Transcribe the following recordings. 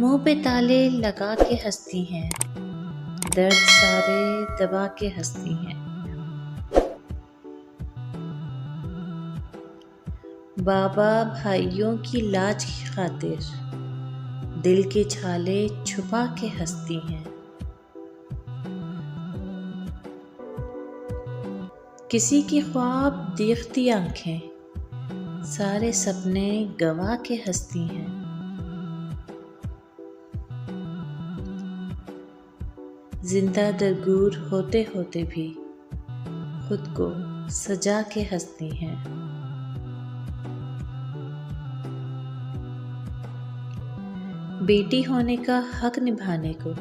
मुंह पे ताले लगा के हंसती हैं, दर्द सारे दबा के हंसती हैं। बाबा भाइयों की लाज की खातिर दिल के छाले छुपा के हंसती हैं। किसी की ख्वाब देखती आंखें सारे सपने गवा के हंसती हैं। जिंदा दरगूर होते होते भी खुद को सजा के हंसती हैं। बेटी होने का हक निभाने को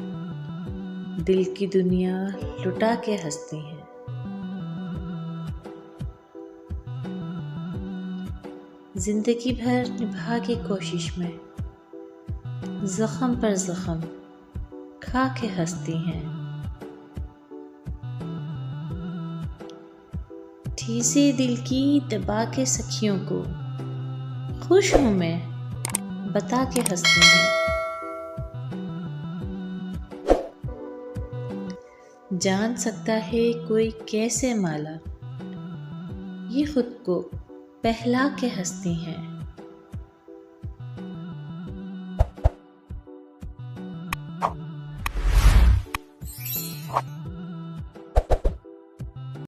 दिल की दुनिया लुटा के हंसती हैं। जिंदगी भर निभा की कोशिश में जख्म पर जख्म खा के हंसती हैं। ठीसी दिल की दबा के सखियों को खुश हूं मैं बता के हंसती हैं। जान सकता है कोई कैसे माला, ये खुद को पहला के हंसती हैं।